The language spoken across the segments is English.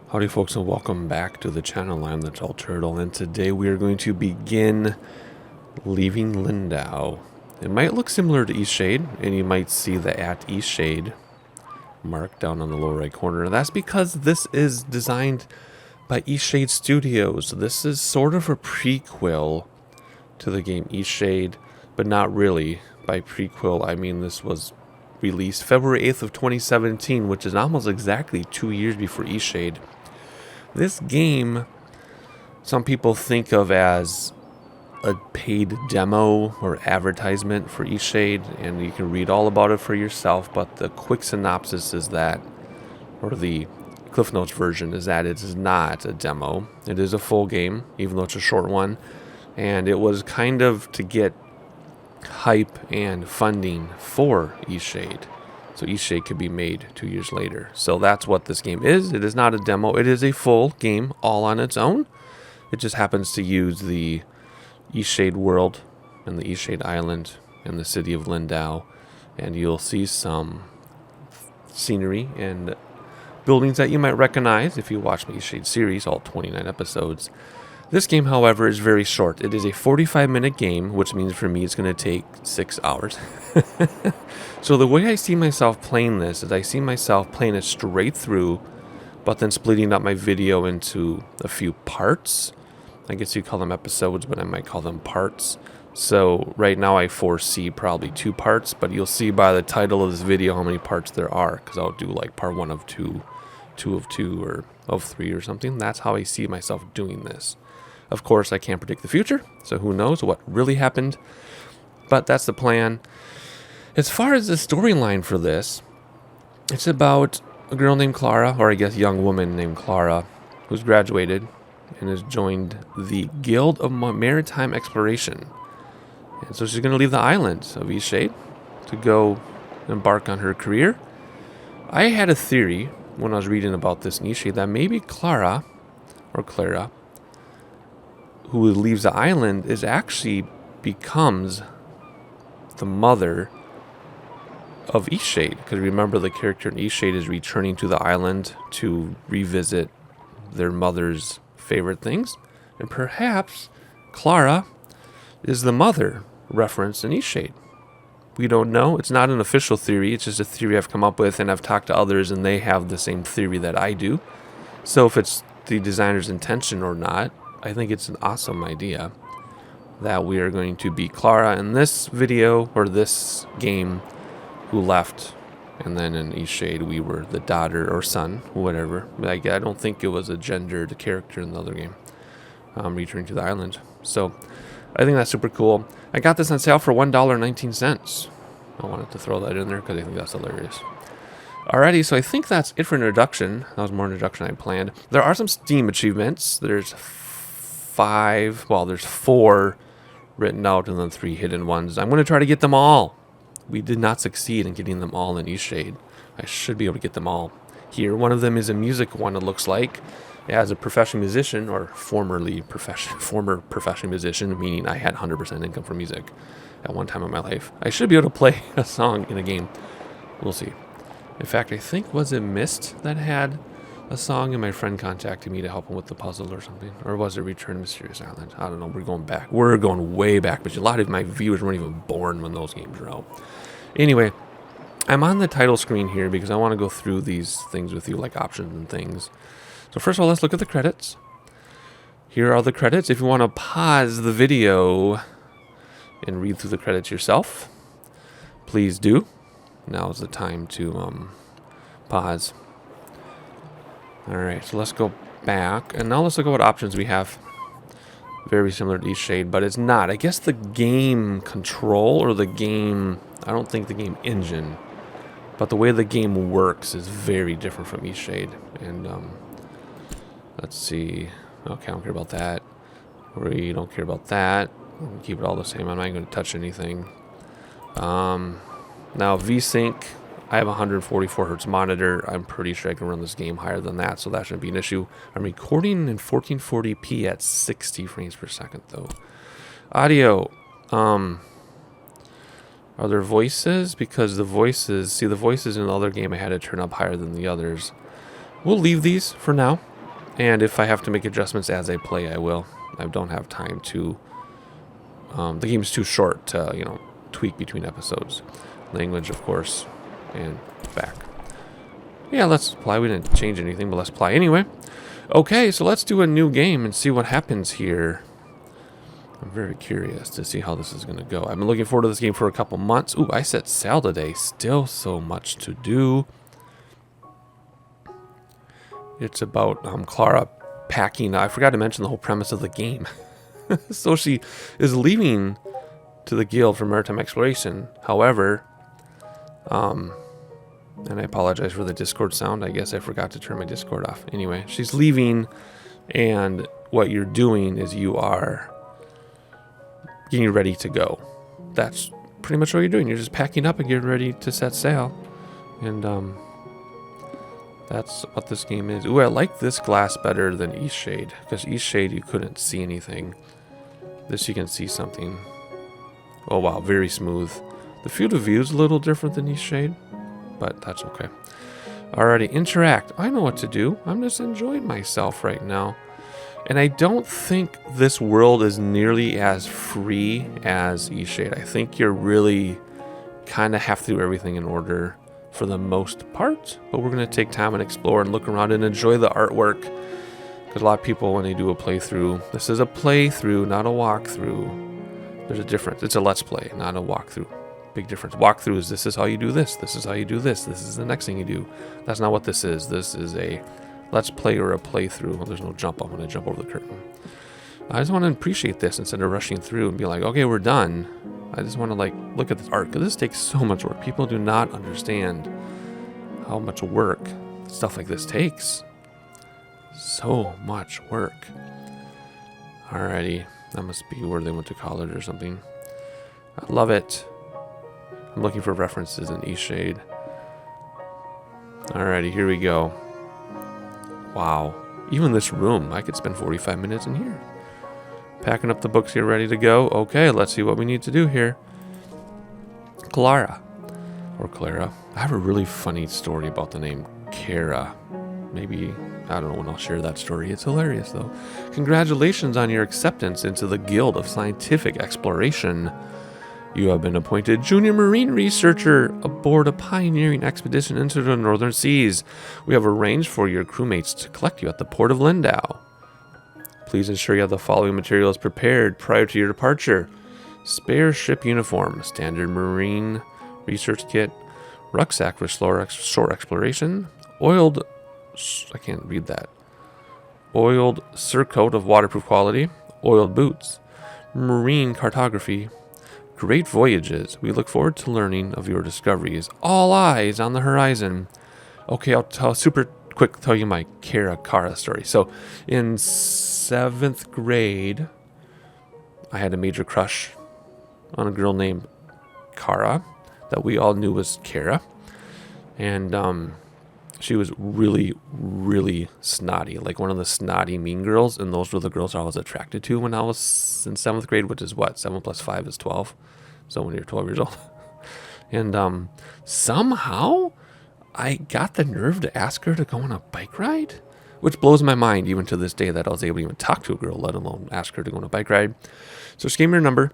Howdy folks, and welcome back to the channel. I'm the Tall Turtle, and today we are going to begin leaving Lyndow. It might look similar to Eastshade, and you might see the @Eastshade mark down on the lower right corner. And that's because this is designed by Eastshade Studios. This is sort of a prequel to the game Eastshade, but not really. By prequel, I mean this was released February 8th of 2017, which is almost exactly 2 years before Eastshade. This game, some people think of as a paid demo or advertisement for Eastshade, and you can read all about it for yourself, but the quick synopsis is that, or the Cliff Notes version is that it is not a demo. It is a full game, even though it's a short one, and it was kind of to get hype and funding for Eastshade, so Eastshade could be made 2 years later. So that's what this game is. It is not a demo. It is a full game all on its own. It just happens to use the Eastshade world and the Eastshade Island and the city of Lyndow, and you'll see some scenery and buildings that you might recognize if you watch my Eastshade series, all 29 episodes. This game, however, is very short. It is a 45-minute game, which means for me it's going to take 6 hours. So the way I see myself playing this is I see myself playing it straight through, but then splitting up my video into a few parts. I guess you call them episodes, but I might call them parts. So right now I foresee probably 2 parts, but you'll see by the title of this video how many parts there are, because I'll do like part 1 of 2, 2 of 2, or of 3 or something. That's how I see myself doing this. Of course, I can't predict the future, so who knows what really happened, but that's the plan. As far as the storyline for this, it's about a girl named Clara, or I guess young woman named Clara, who's graduated and has joined the Guild of Maritime Exploration. And so she's going to leave the island of Eastshade to go embark on her career. I had a theory when I was reading about this in Eastshade that maybe Clara, who leaves the island, is actually becomes the mother of Eastshade. Because remember, the character in Eastshade is returning to the island to revisit their mother's favorite things. And perhaps Clara is the mother referenced in Eastshade. We don't know. It's not an official theory. It's just a theory I've come up with, and I've talked to others, and they have the same theory that I do. So if it's the designer's intention or not, I think it's an awesome idea that we are going to be Clara in this video, or this game, who left, and then in Eastshade we were the daughter or son, whatever. I don't think it was a gendered character in the other game, returning to the island. So I think that's super cool. I got this on sale for $1.19. I wanted to throw that in there because I think that's hilarious. Alrighty, so I think that's it for introduction. That was more introduction than I planned. There are some Steam achievements. There's 4 written out and then 3 hidden ones. I'm going to try to get them all. We did not succeed in getting them all in Eastshade. I should be able to get them all here. One of them is a music one, it looks like. As a professional musician, or former professional musician, meaning I had 100% income from music at one time in my life, I should be able to play a song in a game. We'll see. In fact, I think, was it Mist that had a song, and my friend contacted me to help him with the puzzle or something? Or was it Return to Mysterious Island? I don't know. We're going back. We're going way back, but a lot of my viewers weren't even born when those games were out. Anyway, I'm on the title screen here because I want to go through these things with you, like options and things. So first of all, let's look at the credits. Here are the credits. If you want to pause the video and read through the credits yourself, please do. Now is the time to pause. Alright, so let's go back, and now let's look at what options we have. Very similar to Eastshade, but it's not. I guess the game control, or the game, I don't think the game engine, but the way the game works is very different from Eastshade. And let's see. Okay, I don't care about that. We don't care about that. We'll keep it all the same. I'm not going to touch anything. Now VSync, I have a 144 hertz monitor. I'm pretty sure I can run this game higher than that, so that shouldn't be an issue. I'm recording in 1440p at 60 frames per second, though. Audio, are there voices? Because the voices in the other game I had to turn up higher than the others. We'll leave these for now. And if I have to make adjustments as I play, I will. I don't have time to... the game's too short to, you know, tweak between episodes. Language, of course, and back. Yeah, let's play. We didn't change anything, but let's play anyway. Okay, so let's do a new game and see what happens here. I'm very curious to see how this is going to go. I've been looking forward to this game for a couple months. Ooh, I set sail today. Still so much to do. It's about Clara packing. I forgot to mention the whole premise of the game. So she is leaving to the Guild for Maritime Exploration. However, and I apologize for the Discord sound. I guess I forgot to turn my Discord off. Anyway, she's leaving, and what you're doing is you are getting ready to go. That's pretty much what you're doing. You're just packing up and getting ready to set sail. And that's what this game is. Ooh, I like this glass better than Eastshade, because Eastshade you couldn't see anything. This you can see something. Oh wow, very smooth. The field of view is a little different than Eastshade, but that's okay. Alrighty, interact. I know what to do. I'm just enjoying myself right now. And I don't think this world is nearly as free as Eastshade. I think you're really kind of have to do everything in order for the most part. But we're going to take time and explore and look around and enjoy the artwork. Because a lot of people, when they do a playthrough, this is a playthrough, not a walkthrough. There's a difference. It's a let's play, not a walkthrough. Big difference. Walkthrough is this is how you do this. This is how you do this. This is the next thing you do. That's not what this is. This is a let's play or a playthrough. Well, there's no jump. I'm going to jump over the curtain. I just want to appreciate this instead of rushing through and be like, okay, we're done. I just want to like look at this art because this takes so much work. People do not understand how much work stuff like this takes. So much work. Alrighty. That must be where they went to college or something. I love it. I'm looking for references in Eastshade. Alrighty, here we go. Wow. Even this room, I could spend 45 minutes in here. Packing up the books here, ready to go. Okay, let's see what we need to do here. Clara. Or Clara. I have a really funny story about the name Clara. Maybe, I don't know when I'll share that story. It's hilarious, though. Congratulations on your acceptance into the Guild of Scientific Exploration. You have been appointed junior marine researcher aboard a pioneering expedition into the northern seas. We have arranged for your crewmates to collect you at the port of Lyndow. Please ensure you have the following materials prepared prior to your departure. Spare ship uniform, standard marine research kit, rucksack for shore exploration, oiled, I can't read that, oiled surcoat of waterproof quality, oiled boots, marine cartography. Great voyages. We look forward to learning of your discoveries. All eyes on the horizon. Okay, I'll tell you my Clara story. So, in 7th grade, I had a major crush on a girl named Clara that we all knew was Clara. And she was really, really snotty, like one of the snotty mean girls. And those were the girls I was attracted to when I was in 7th grade, which is what? 7 plus 5 is 12. So when you're 12 years old. And somehow I got the nerve to ask her to go on a bike ride, which blows my mind even to this day that I was able to even talk to a girl, let alone ask her to go on a bike ride. So she gave me her number,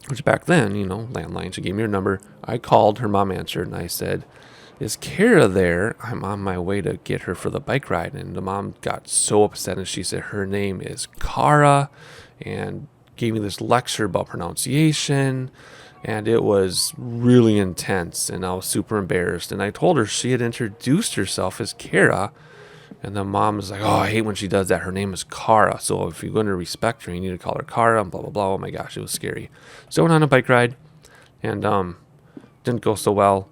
which back then, you know, landline, she gave me her number. I called, her mom answered, and I said, is Clara there? I'm on my way to get her for the bike ride. And the mom got so upset, and she said her name is Clara, and gave me this lecture about pronunciation, and it was really intense, and I was super embarrassed. And I told her she had introduced herself as Clara, and the mom was like, oh, I hate when she does that. Her name is Clara, so if you're going to respect her, you need to call her Clara, and blah, blah, blah. Oh my gosh, it was scary. So I went on a bike ride, and didn't go so well.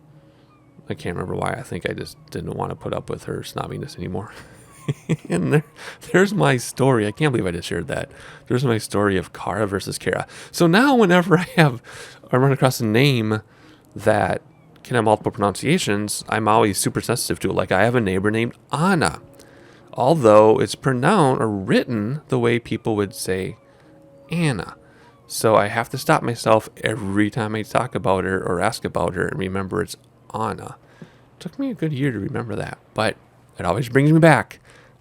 I can't remember why. I think I just didn't want to put up with her snobbiness anymore. And there's my story. I can't believe I just shared that. There's my story of Clara versus Clara. So now whenever I run across a name that can have multiple pronunciations, I'm always super sensitive to it. Like I have a neighbor named Anna, although it's pronounced or written the way people would say Anna. So I have to stop myself every time I talk about her or ask about her and remember it's Anna. It took me a good year to remember that, but it always brings me back.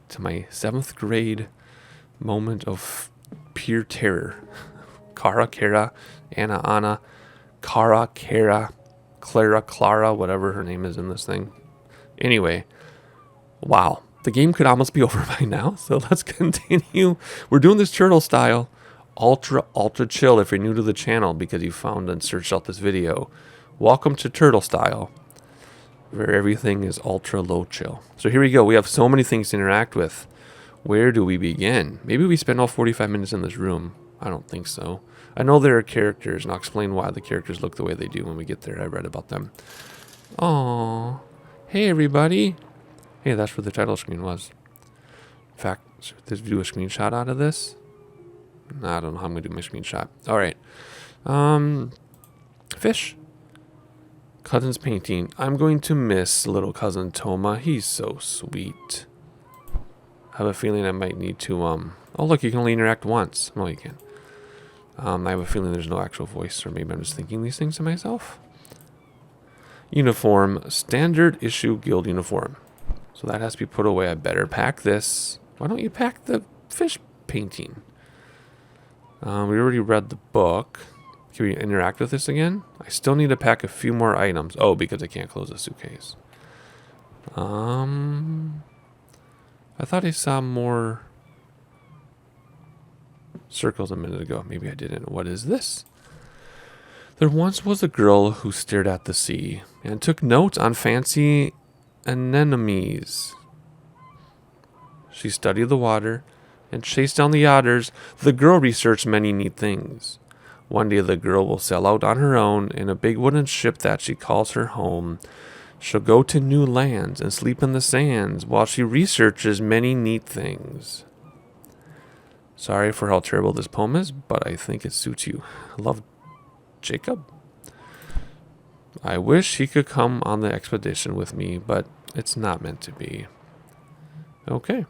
to my 7th grade moment of pure terror. Clara, Anna, Clara, Clara, whatever her name is in this thing. Anyway, wow. The game could almost be over by now, so let's continue. We're doing this turtle style. Ultra chill if you're new to the channel because you found and searched out this video. Welcome to turtle style, where everything is ultra low chill. So here we go. We have so many things to interact with. Where do we begin? Maybe we spend all 45 minutes in this room. I don't think so. I know there are characters, and I'll explain why the characters look the way they do when we get there. I read about them. Aww. Hey, everybody. Hey, that's where the title screen was. In fact, let's do a screenshot out of this. I don't know how I'm going to do my screenshot. All right. Fish. Cousin's painting. I'm going to miss little cousin Toma. He's so sweet. I have a feeling I might need to, oh, look, you can only interact once. No, you can. I have a feeling there's no actual voice, or maybe I'm just thinking these things to myself. Uniform. Standard issue guild uniform. So that has to be put away. I better pack this. Why don't you pack the fish painting? We already read the book. Can we interact with this again? I still need to pack a few more items. Oh, because I can't close the suitcase. I thought I saw more circles a minute ago. Maybe I didn't. What is this? There once was a girl who stared at the sea and took notes on fancy anemones. She studied the water and chased down the otters. The girl researched many neat things. One day the girl will sail out on her own in a big wooden ship that she calls her home. She'll go to new lands and sleep in the sands while she researches many neat things. Sorry for how terrible this poem is, but I think it suits you. Love, Jacob. I wish he could come on the expedition with me, but it's not meant to be. Okay.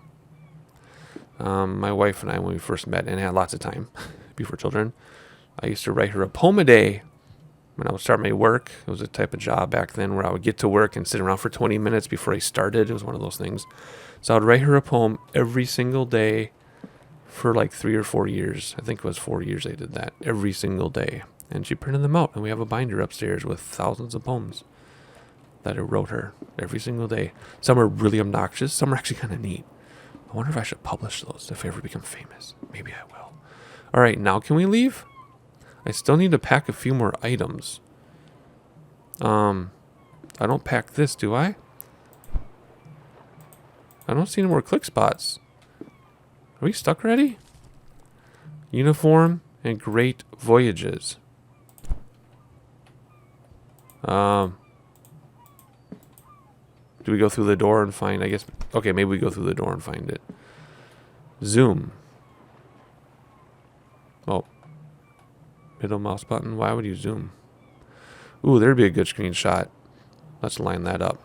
My wife and I, when we first met and had lots of time before children, I used to write her a poem a day when I would start my work. It was a type of job back then where I would get to work and sit around for 20 minutes before I started. It was one of those things. So I would write her a poem every single day for like 3 or 4 years. I think it was 4 years I did that every single day. And she printed them out, and we have a binder upstairs with thousands of poems that I wrote her every single day. Some are really obnoxious. Some are actually kind of neat. I wonder if I should publish those if I ever become famous. Maybe I will. All right, now can we leave? I still need to pack a few more items. I don't pack this, do I? I don't see any more click spots. Are we stuck already? Uniform and great voyages. Do we go through the door and find, I guess, okay, maybe we go through the door and find it. Zoom. Oh. Middle mouse button. Why would you zoom? Ooh, there'd be a good screenshot. Let's line that up.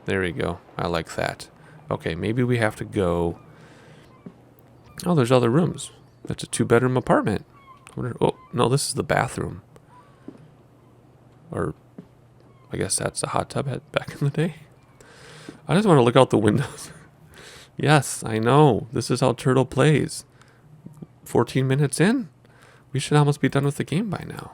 There we go. I like that. Okay, maybe we have to go. Oh, there's other rooms. That's a 2-bedroom apartment. Oh, no, this is the bathroom. Or, I guess that's a hot tub back in the day. I just want to look out the windows. Yes, I know. This is how Turtle plays. 14 minutes in. We should almost be done with the game by now.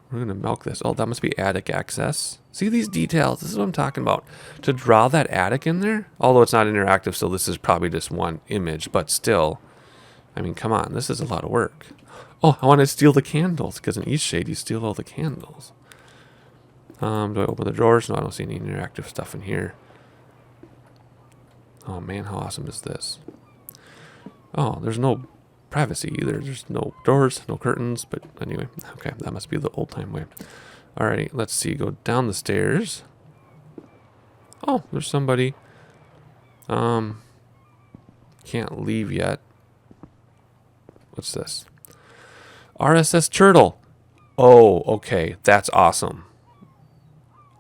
We're going to milk this. Oh, that must be attic access. See these details? This is what I'm talking about. To draw that attic in there, although it's not interactive, so this is probably just one image, but still, I mean, come on. This is a lot of work. Oh, I want to steal the candles, because in Eastshade, you steal all the candles. Do I open the drawers? No, I don't see any interactive stuff in here. Oh, man, how awesome is this? Oh, there's no privacy either. There's no doors, no curtains, but anyway, okay, that must be the old-time way. Alrighty, let's see. Go down the stairs. Oh, there's somebody. Can't leave yet. What's this? RSS Turtle. Oh, okay. That's awesome.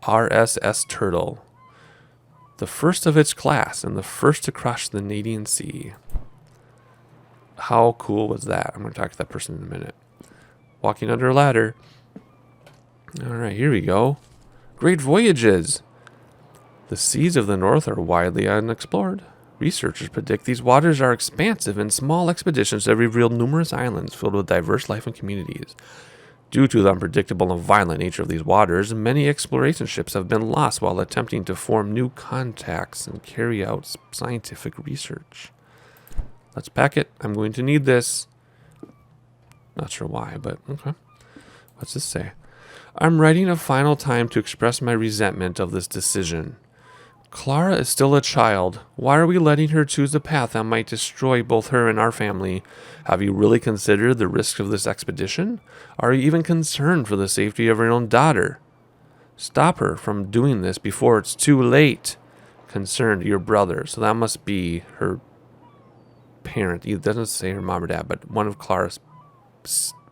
RSS Turtle. The first of its class and the first to cross the Canadian Sea. How cool was that? I'm going to talk to that person in a minute. Walking under a ladder. All right, here we go. Great voyages. The seas of the north are widely unexplored. Researchers predict these waters are expansive, and small expeditions have revealed numerous islands filled with diverse life and communities. Due to the unpredictable and violent nature of these waters, many exploration ships have been lost while attempting to form new contacts and carry out scientific research. Let's pack it. I'm going to need this. Not sure why, but okay. What's this say? I'm writing a final time to express my resentment of this decision. Clara is still a child. Why are we letting her choose a path that might destroy both her and our family? Have you really considered the risks of this expedition? Are you even concerned for the safety of your own daughter? Stop her from doing this before it's too late. Concerned, your brother. So that must be her parent. It doesn't say her mom or dad, but one of Clara's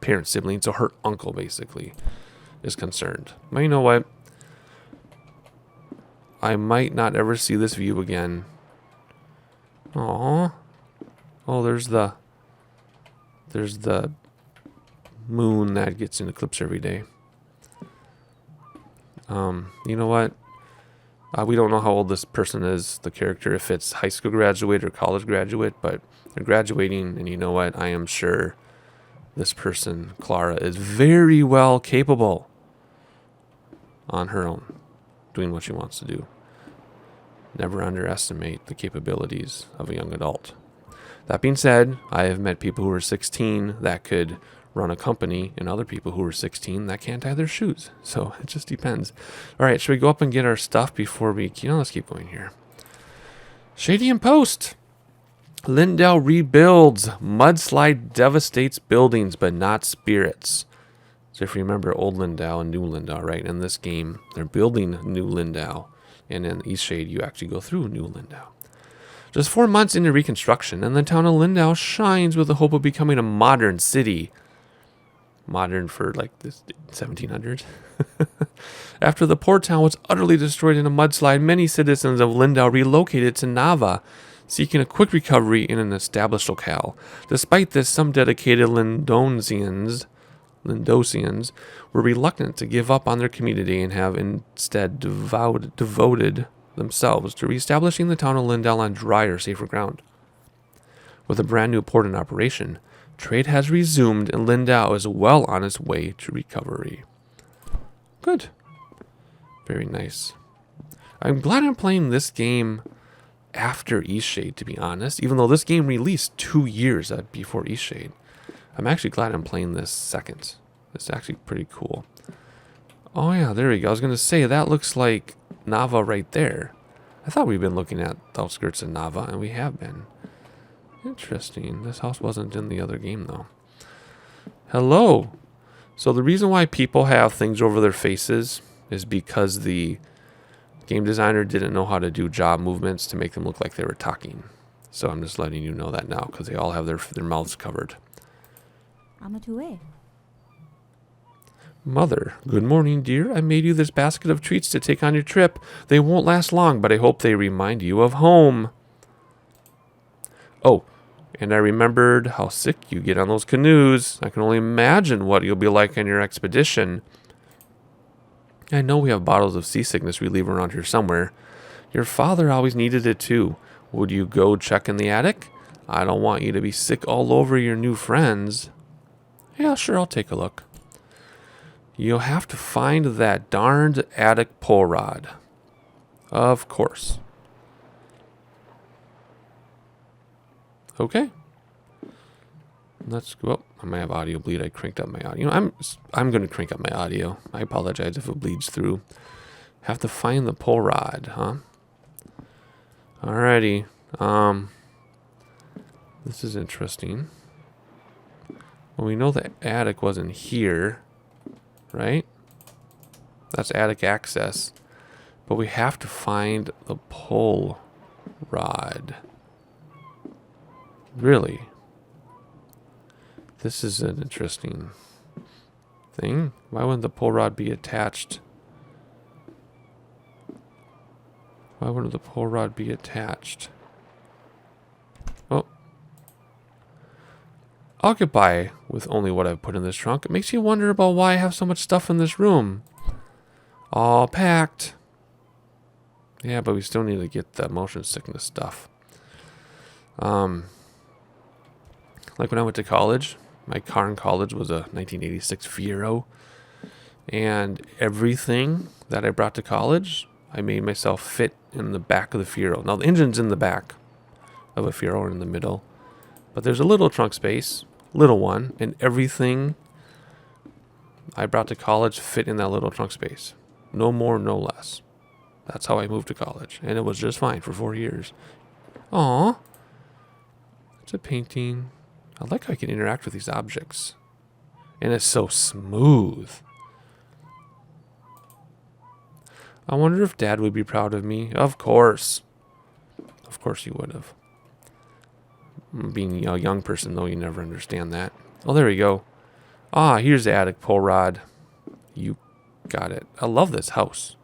parent siblings, so her uncle basically, is concerned. Well, you know what? I might not ever see this view again. Aww. Oh, there's the moon that gets an eclipse every day. You know what? We don't know how old this person is, the character, if it's high school graduate or college graduate, but they're graduating, and you know what? I am sure this person, Clara, is very well capable on her own, doing what she wants to do. Never underestimate the capabilities of a young adult. That being said, I have met people who are 16 that could run a company, and other people who are 16 that can't tie their shoes. So it just depends. All right, should we go up and get our stuff before we... let's keep going here. Shady and Post. Lyndow rebuilds. Mudslide devastates buildings, but not spirits. So if you remember old Lyndow and new Lyndow, right? In this game, they're building new Lyndow. And in Eastshade, you actually go through New Lyndow. Just 4 months into reconstruction, and the town of Lyndow shines with the hope of becoming a modern city. Modern for like the 1700s. After the poor town was utterly destroyed in a mudslide, many citizens of Lyndow relocated to Nava, seeking a quick recovery in an established locale. Despite this, some dedicated Lindosians were reluctant to give up on their community and have instead devoted themselves to reestablishing the town of Lyndow on drier, safer ground. With a brand new port in operation, trade has resumed and Lyndow is well on its way to recovery. Good. Very nice. I'm glad I'm playing this game after Eastshade, to be honest, even though this game released 2 years before Eastshade. I'm actually glad I'm playing this second. It's actually pretty cool. Oh yeah, there we go. I was going to say, that looks like Nava right there. I thought we'd been looking at the outskirts of Nava, and we have been. Interesting. This house wasn't in the other game, though. Hello. So the reason why people have things over their faces is because the game designer didn't know how to do jaw movements to make them look like they were talking. So I'm just letting you know that now, because they all have their mouths covered. Mother, good morning, dear. I made you this basket of treats to take on your trip. They won't last long, but I hope they remind you of home. Oh, and I remembered how sick you get on those canoes. I can only imagine what you'll be like on your expedition. I know we have bottles of seasickness relief around here somewhere. Your father always needed it too. Would you go check in the attic? I don't want you to be sick all over your new friends. Yeah, sure, I'll take a look. You'll have to find that darned attic pull rod. Of course. Okay. Let's go. Oh, I might have audio bleed. I cranked up my audio. I'm going to crank up my audio. I apologize if it bleeds through. Have to find the pull rod, huh? Alrighty. This is interesting. Well, we know the attic wasn't here, right? That's attic access. But we have to find the pull rod. Really? This is an interesting thing. Why wouldn't the pull rod be attached? Why wouldn't the pull rod be attached? Oh. I'll get by with only what I've put in this trunk. It makes you wonder about why I have so much stuff in this room. All packed. Yeah, but we still need to get the motion sickness stuff. Like when I went to college, my car in college was a 1986 Fiero. And everything that I brought to college, I made myself fit in the back of the Fiero. Now the engine's in the back of a Fiero or in the middle. But there's a little trunk space, little one, and everything I brought to college fit in that little trunk space. No more, no less. That's how I moved to college. And it was just fine for 4 years. Aww. It's a painting. I like how I can interact with these objects. And it's so smooth. I wonder if Dad would be proud of me. Of course. Of course he would have. Being a young person, though, you never understand that. Oh, there we go. Ah, here's the attic pull rod. You got it. I love this house.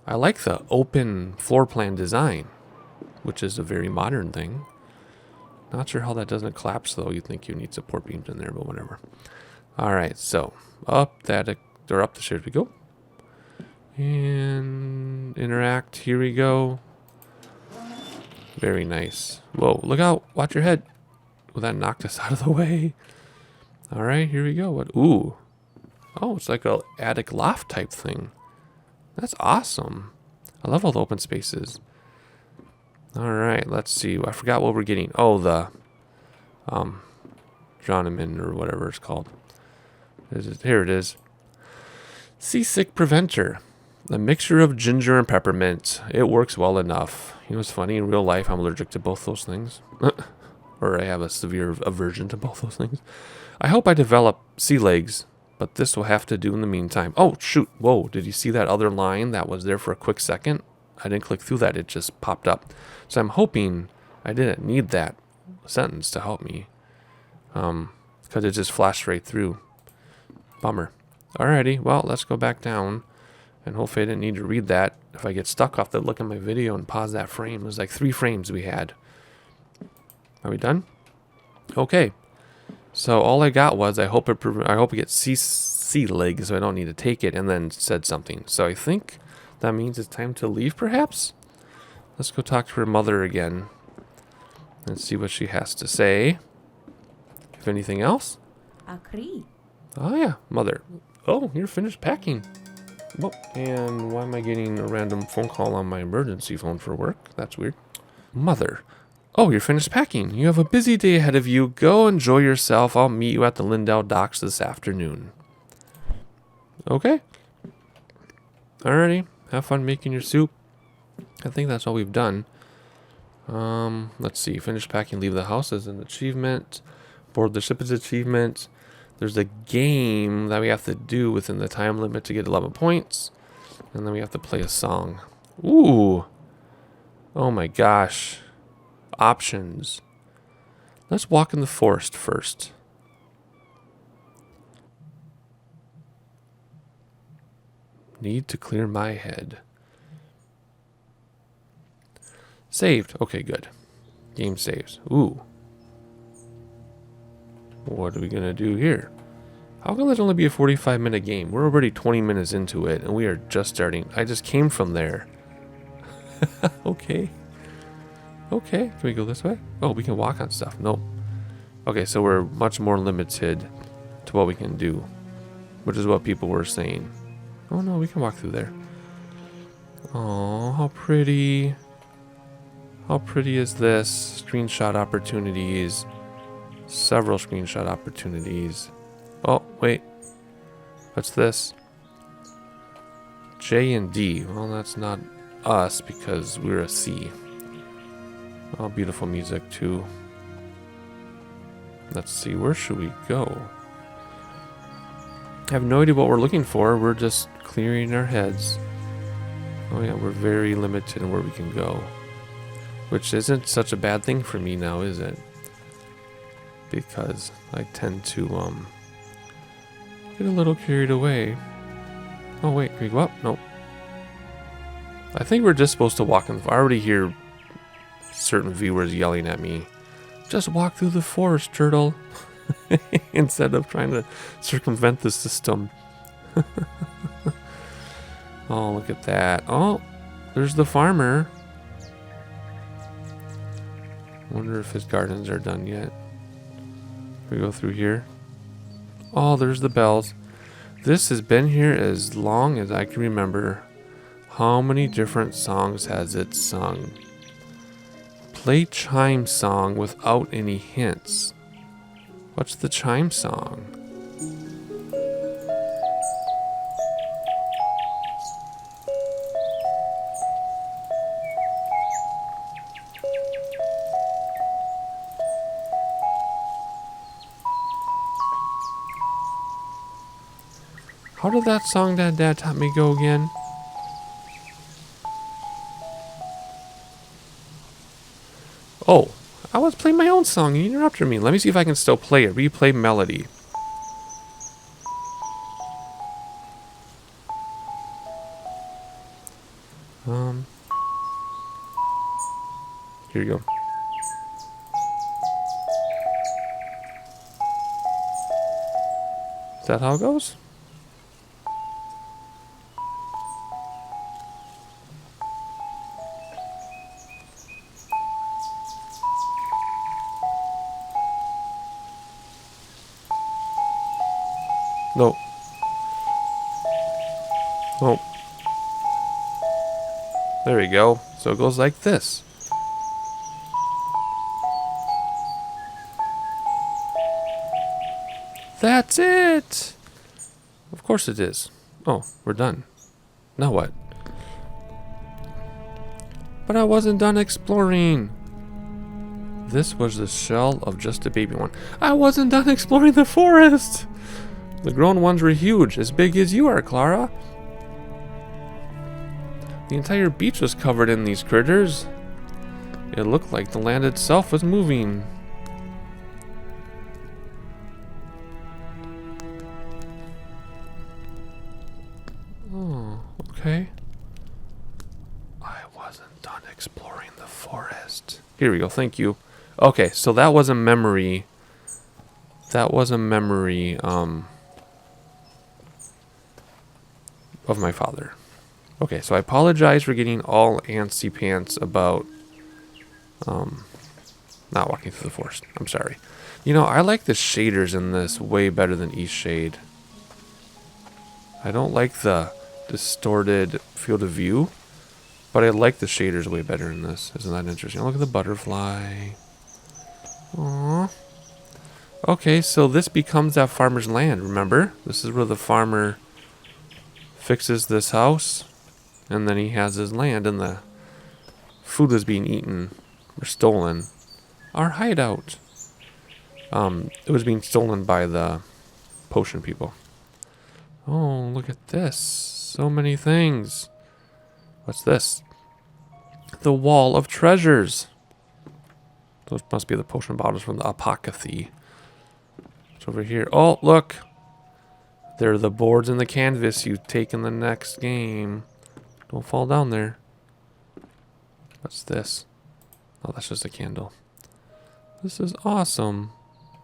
I like the open floor plan design, which is a very modern thing. Not sure how that doesn't collapse, though. You'd think you need support beams in there, but whatever. All right, so up the attic, or up the stairs we go. And interact. Here we go. Very nice. Whoa, look out. Watch your head. Well, that knocked us out of the way. All right, here we go. What? Ooh. Oh, it's like a attic loft type thing. That's awesome. I love all the open spaces. All right, let's see. I forgot what we're getting. Oh, the Jonamin or whatever it's called. Here it is. Seasick Preventer. A mixture of ginger and peppermint. It works well enough. You know, it's funny. In real life, I'm allergic to both those things. Or I have a severe aversion to both those things. I hope I develop sea legs, but this will have to do in the meantime. Oh, shoot. Whoa, did you see that other line that was there for a quick second? I didn't click through that. It just popped up. So I'm hoping I didn't need that sentence to help me. Because it just flashed right through. Bummer. Alrighty, well, let's go back down. And hopefully I didn't need to read that. If I get stuck off to look at my video and pause that frame. It was like 3 frames we had. Are we done? Okay. So all I got was I hope it gets sea legs so I don't need to take it, and then said something. So I think that means it's time to leave, perhaps? Let's go talk to her mother again and see what she has to say. If anything else. Akri. Oh yeah, mother. Oh, you're finished packing. Oh, and why am I getting a random phone call on my emergency phone for work? That's weird. Mother. Oh, you're finished packing. You have a busy day ahead of you. Go enjoy yourself. I'll meet you at the Lyndow docks this afternoon. Okay. Alrighty. Have fun making your soup. I think that's all we've done. Let's see. Finish packing, leave the house as an achievement. Board the ship as an achievement. There's a game that we have to do within the time limit to get 11 points. And then we have to play a song. Ooh. Oh my gosh. Options. Let's walk in the forest first. Need to clear my head. Saved. Okay, good. Game saves. Ooh. What are we going to do here? How can this only be a 45-minute game? We're already 20 minutes into it, and we are just starting. I just came from there. Okay. Okay. Can we go this way? Oh, we can walk on stuff. Nope. Okay, so we're much more limited to what we can do, which is what people were saying. Oh, no, we can walk through there. Oh, how pretty. How pretty is this? Screenshot opportunities. Several screenshot opportunities. Oh, wait. What's this? J and D. Well, that's not us because we're a C. Oh, beautiful music too. Let's see, where should we go? I have no idea what we're looking for. We're just clearing our heads. Oh yeah, we're very limited in where we can go. Which isn't such a bad thing for me now, is it? Because I tend to get a little carried away. Oh wait, can we go up? Nope. I think we're just supposed to walk in the... I already hear certain viewers yelling at me. Just walk through the forest, turtle. Instead of trying to circumvent the system. Oh, look at that. Oh, there's the farmer. Wonder if his gardens are done yet. We go through here. Oh, there's the bells. This has been here as long as I can remember. How many different songs has it sung? Play chime song without any hints. What's the chime song? How did that song that Dad taught me go again? Oh, I was playing my own song. You interrupted me. Let me see if I can still play it. Replay melody. Here you go. Is that how it goes? No. Oh. There we go. So it goes like this. That's it! Of course it is. Oh, we're done. Now what? But I wasn't done exploring. This was the shell of just a baby one. I wasn't done exploring the forest! The grown ones were huge, as big as you are, Clara. The entire beach was covered in these critters. It looked like the land itself was moving. Oh, okay. I wasn't done exploring the forest. Here we go, thank you. Okay, so that was a memory. That was a memory, of my father. Okay, so I apologize for getting all antsy pants about not walking through the forest. I'm sorry. You know, I like the shaders in this way better than Eastshade. I don't like the distorted field of view, but I like the shaders way better in this. Isn't that interesting? Look at the butterfly. Aww. Okay, so this becomes that farmer's land, remember? This is where the farmer fixes this house, and then he has his land, and the food is being eaten or stolen. Our hideout. It was being stolen by the potion people. Oh, look at this. So many things. What's this? The wall of treasures. Those must be the potion bottles from the apothecary. It's over here. Oh, look. They're the boards and the canvas you take in the next game. Don't fall down there. What's this? Oh, that's just a candle. This is awesome.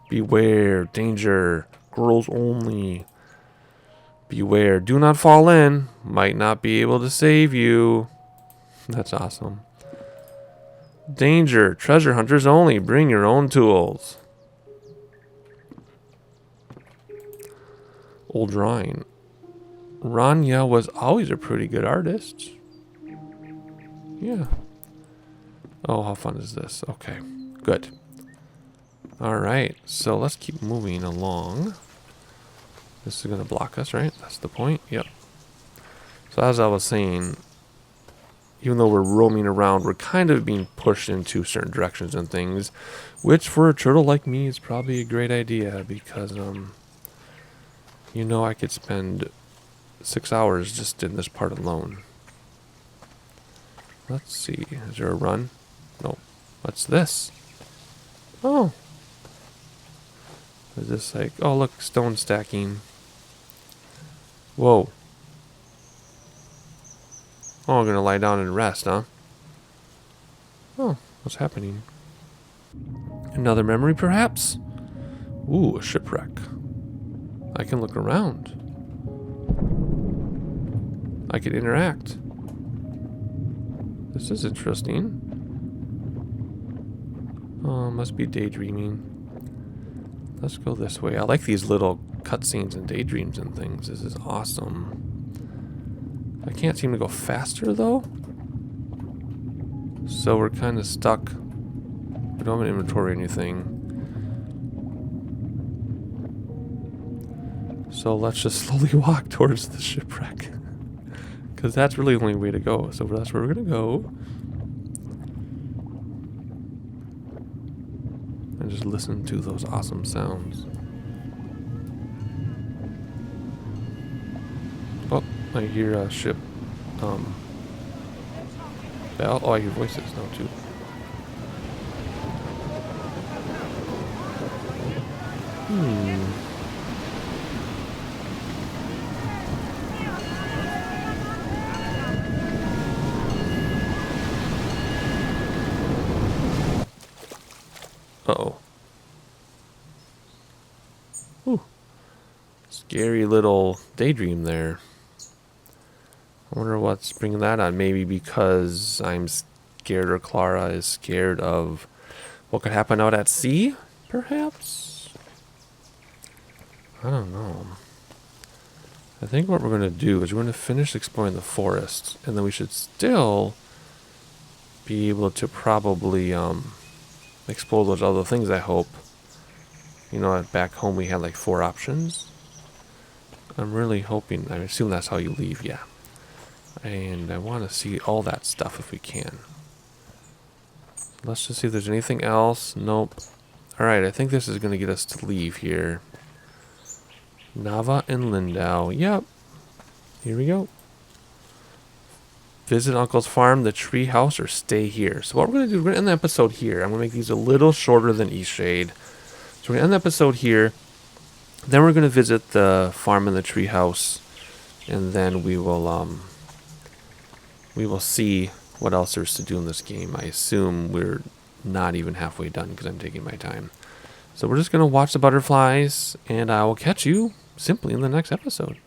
Beware. Danger. Girls only. Beware. Do not fall in. Might not be able to save you. That's awesome. Danger. Treasure hunters only. Bring your own tools. Old drawing. Rania was always a pretty good artist. Yeah. Oh, how fun is this? Okay, good. Alright, so let's keep moving along. This is going to block us, right? That's the point? Yep. So as I was saying, even though we're roaming around, we're kind of being pushed into certain directions and things, which for a turtle like me is probably a great idea because, you know, I could spend 6 hours just in this part alone. Let's see. Is there a run? No. What's this? Oh. Is this like... Oh, look. Stone stacking. Whoa. Oh, I'm going to lie down and rest, huh? Oh, what's happening? Another memory, perhaps? Ooh, a shipwreck. I can look around. I can interact. This is interesting. Oh, must be daydreaming. Let's go this way. I like these little cutscenes and daydreams and things. This is awesome. I can't seem to go faster though. So we're kind of stuck. We don't have an inventory or anything. So let's just slowly walk towards the shipwreck. Because that's really the only way to go. So that's where we're going to go. And just listen to those awesome sounds. Oh, I hear a ship. Bell. Oh, I hear voices now too. Uh-oh. Ooh. Scary little daydream there. I wonder what's bringing that on. Maybe because I'm scared or Clara is scared of what could happen out at sea, perhaps? I don't know. I think what we're going to do is we're going to finish exploring the forest, and then we should still be able to probably explore those other things, I hope. You know, back home we had like 4 options. I'm really hoping, I assume that's how you leave, yeah. And I want to see all that stuff if we can. Let's just see if there's anything else. Nope. Alright, I think this is going to get us to leave here. Nava and Lyndow. Yep. Here we go. Visit Uncle's farm, the tree house, or stay here. So what we're going to do, we're going to end the episode here. I'm going to make these a little shorter than Eastshade. So we're going to end the episode here. Then we're going to visit the farm and the tree house. And then we will see what else there's to do in this game. I assume we're not even halfway done because I'm taking my time. So we're just going to watch the butterflies, and I will catch you simply in the next episode.